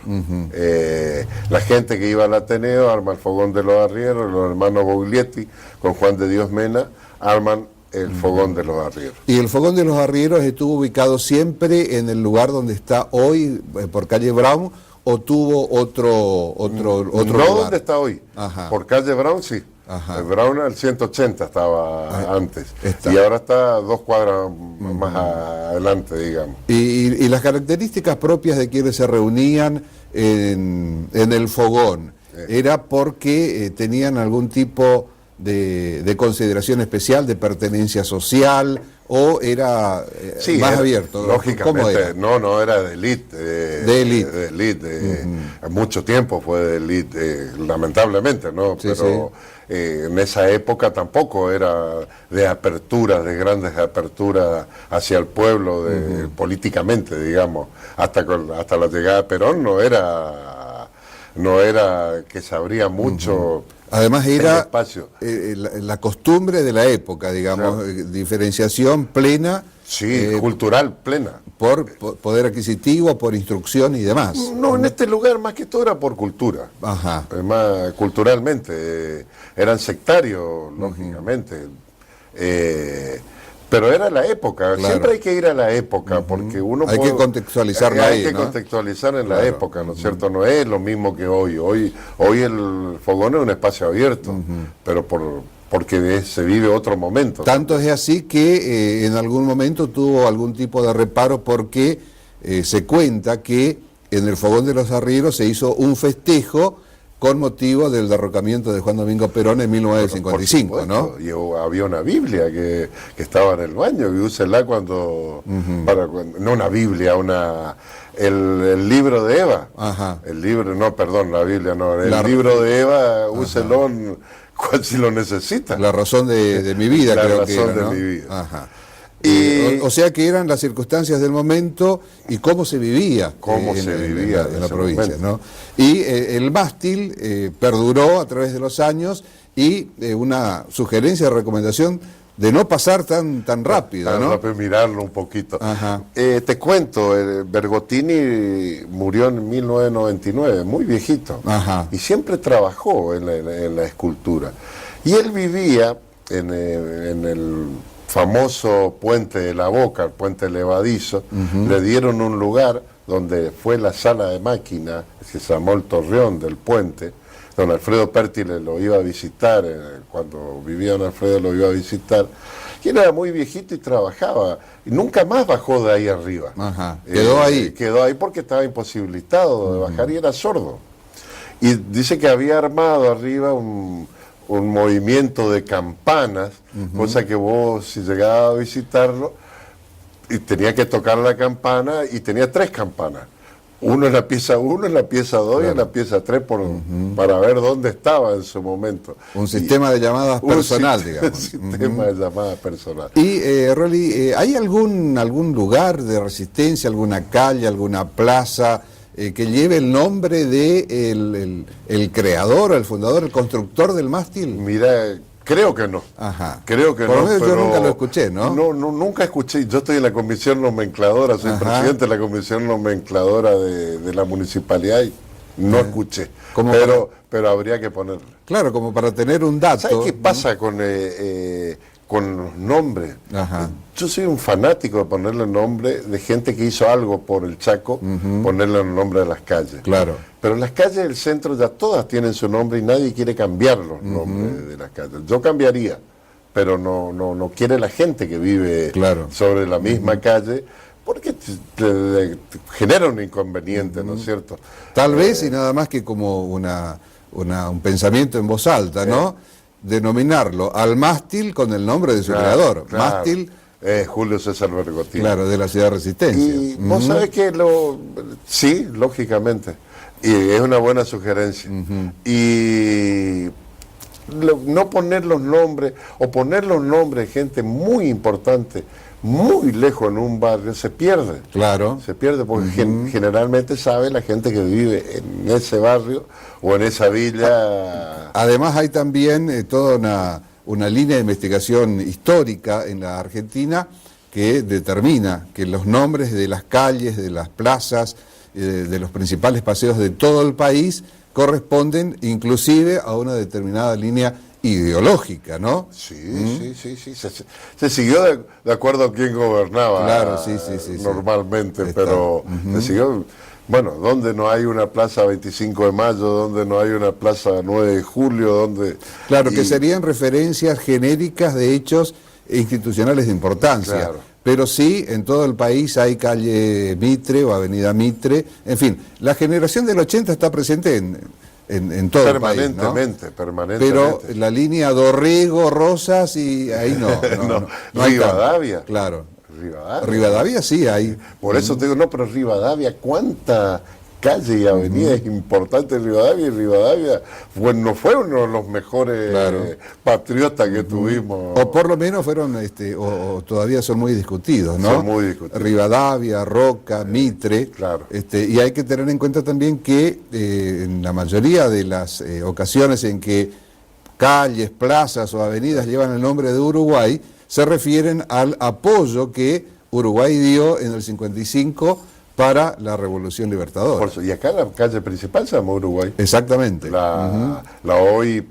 La gente que iba al Ateneo arma el Fogón de los Arrieros, los hermanos Boglietti con Juan de Dios Mena arman el Fogón de los Arrieros. Y el Fogón de los Arrieros estuvo ubicado siempre en el lugar donde está hoy, por calle Brown, o tuvo otro No lugar. donde está hoy. Ajá. Por calle Brown, sí. Ajá. El Brown al 180 estaba antes. Está. Y ahora está 2 cuadras más adelante, digamos. Y las características propias de quienes se reunían en el fogón, ¿era porque tenían algún tipo de consideración especial, de pertenencia social, o era Sí, más era, abierto? lógicamente, ¿Cómo era? no, era de élite. De élite. De élite. Mucho tiempo fue de élite, lamentablemente, ¿no? Sí, Pero en esa época tampoco era de apertura, de grandes aperturas hacia el pueblo, políticamente, digamos. Hasta la llegada de Perón no era que se abría mucho. Además el era espacio. la costumbre de la época, digamos, Claro. Diferenciación plena. Sí, cultural plena. Por poder adquisitivo, por instrucción y demás. No, en este lugar más que todo era por cultura. Ajá. Más culturalmente. Eran sectarios, lógicamente. Pero era la época. Claro. Siempre hay que ir a la época, porque uno Hay que contextualizarlo ahí, Hay que ¿no? contextualizar en la Claro. época, ¿no es cierto? No es lo mismo que hoy. Hoy el fogón es un espacio abierto, pero porque se vive otro momento. Tanto es así que en algún momento tuvo algún tipo de reparo porque se cuenta que en el Fogón de los Arrieros se hizo un festejo con motivo del derrocamiento de Juan Domingo Perón en 1955, Por ¿no? supuesto. Y había una Biblia que estaba en el baño, y úsela cuando, no una Biblia, el libro de Eva. Ajá. El libro, no, perdón, la Biblia no, el La- libro de Eva, úselo si lo necesita. La razón de mi vida, La creo que razón era, ¿no? de mi vida. Ajá. Y- O sea que eran las circunstancias del momento y cómo se vivía, en en la ese provincia, momento. ¿no? Y el mástil perduró a través de los años, y una sugerencia, recomendación de no pasar tan rápido, ¿no? Para mirarlo un poquito. Ajá. Te cuento, Bergottini murió en 1999, muy viejito. Ajá. Y siempre trabajó en la escultura. Y él vivía en el famoso Puente de la Boca, el puente levadizo. Le dieron un lugar donde fue la sala de máquina, se llamó el Torreón del Puente. Don Alfredo Pértiles lo iba a visitar, cuando vivía don Alfredo lo iba a visitar, y él era muy viejito y trabajaba, y nunca más bajó de ahí arriba. Ajá. Quedó ahí. Quedó ahí porque estaba imposibilitado de bajar y era sordo. Y dice que había armado arriba un movimiento de campanas, cosa que vos, si llegabas a visitarlo, y tenía que tocar la campana, y tenía 3 campanas. Uno en la pieza 1, en la pieza 2 y en la pieza 3 para ver dónde estaba en su momento. Un sistema de llamadas personal, digamos. Un sistema de llamadas personal. Y, Rolly, ¿hay algún lugar de resistencia, alguna calle, alguna plaza que lleve el nombre de el creador, el fundador, el constructor del mástil? Mira, creo que no. Ajá. Creo que Por lo no. menos yo pero nunca lo escuché, ¿no? No, nunca escuché. Yo estoy en la comisión nomencladora, soy Ajá. presidente de la comisión nomencladora de la municipalidad, y no escuché. ¿Cómo Pero habría que ponerlo. Claro, como para tener un dato. ¿Sabes qué pasa con los nombres? Ajá. Yo soy un fanático de ponerle nombre de gente que hizo algo por el Chaco, ponerle el nombre de las calles. Claro. Pero las calles del centro ya todas tienen su nombre y nadie quiere cambiar los nombres de las calles. Yo cambiaría, pero no quiere la gente que vive Claro. sobre la misma calle, porque te genera un inconveniente, ¿no es cierto? Tal vez, y nada más que como un pensamiento en voz alta, ¿no? Denominarlo al mástil con el nombre de su Claro, creador. claro. Mástil Julio César Bergottini. Claro, de la ciudad de Resistencia. Y vos sabés que sí, lógicamente, y es una buena sugerencia. Y no poner los nombres, o poner los nombres de gente muy importante, muy lejos en un barrio, se pierde. Claro. Se pierde porque generalmente sabe la gente que vive en ese barrio o en esa villa. Además hay también toda una línea de investigación histórica en la Argentina que determina que los nombres de las calles, de las plazas, de los principales paseos de todo el país corresponden inclusive a una determinada línea ideológica, ¿no? Sí. Se siguió de acuerdo a quién gobernaba. Claro, sí. Normalmente, pero se siguió. Bueno, donde no hay una plaza 25 de mayo, donde no hay una plaza 9 de julio, donde... Claro, que serían referencias genéricas de hechos institucionales de importancia. Claro. Pero sí, en todo el país hay calle Mitre o avenida Mitre. En fin, la generación del 80 está presente en todo el país, ¿no? Permanentemente. Pero la línea Dorrego, Rosas, y ahí no hay Rivadavia. tanto. Claro. Rivadavia sí hay. Por eso te digo, pero Rivadavia, ¿cuánta calle y avenidas importantes de Rivadavia? Y Rivadavia no fue uno de los mejores patriotas que tuvimos. O por lo menos fueron, o todavía son muy discutidos, ¿no? Son muy discutidos. Rivadavia, Roca, Mitre. Claro. Y hay que tener en cuenta también que en la mayoría de las ocasiones en que calles, plazas o avenidas llevan el nombre de Uruguay, se refieren al apoyo que Uruguay dio en el 55 para la Revolución Libertadora. Y acá la calle principal se llamó Uruguay. Exactamente. La hoy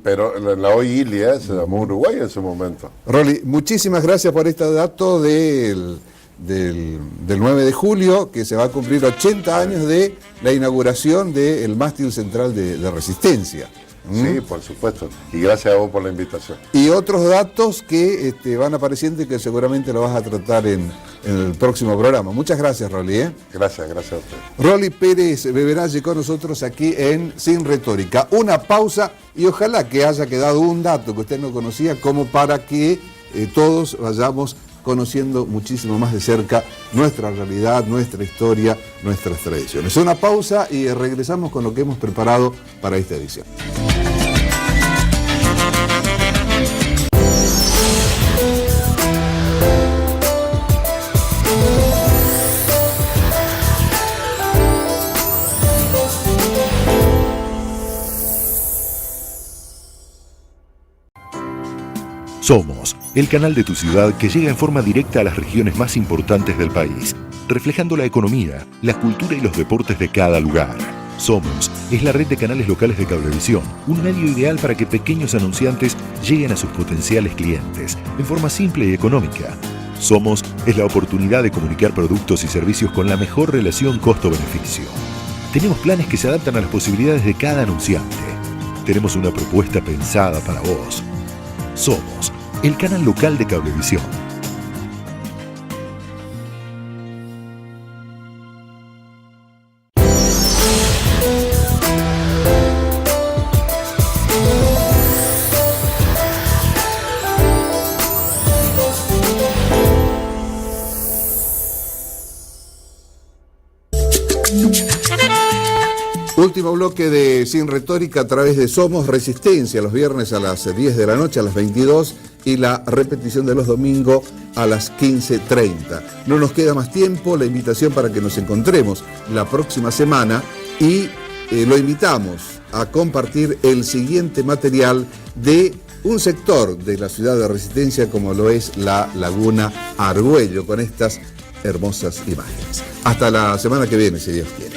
Ilia se llamó Uruguay en su momento. Rolly, muchísimas gracias por este dato del 9 de julio, que se va a cumplir 80 años de la inauguración del mástil central de Resistencia. Sí, por supuesto. Y gracias a vos por la invitación. Y otros datos que van apareciendo y que seguramente lo vas a tratar en el próximo programa. Muchas gracias, Rolly. Gracias a usted. Rolly Pérez Beveralle con nosotros aquí en Sin Retórica. Una pausa y ojalá que haya quedado un dato que usted no conocía, como para que todos vayamos conociendo muchísimo más de cerca nuestra realidad, nuestra historia, nuestras tradiciones. Una pausa y regresamos con lo que hemos preparado para esta edición. Somos el canal de tu ciudad que llega en forma directa a las regiones más importantes del país, reflejando la economía, la cultura y los deportes de cada lugar. Somos es la red de canales locales de Cablevisión, un medio ideal para que pequeños anunciantes lleguen a sus potenciales clientes en forma simple y económica. Somos es la oportunidad de comunicar productos y servicios con la mejor relación costo-beneficio. Tenemos planes que se adaptan a las posibilidades de cada anunciante. Tenemos una propuesta pensada para vos. Somos el canal local de Cablevisión. Último bloque de Sin Retórica a través de Somos Resistencia, los viernes a las 10 de la noche, a las 22, y la repetición de los domingos a las 15:30. No nos queda más tiempo, la invitación para que nos encontremos la próxima semana y lo invitamos a compartir el siguiente material de un sector de la ciudad de Resistencia como lo es la Laguna Argüello, con estas hermosas imágenes. Hasta la semana que viene, si Dios quiere.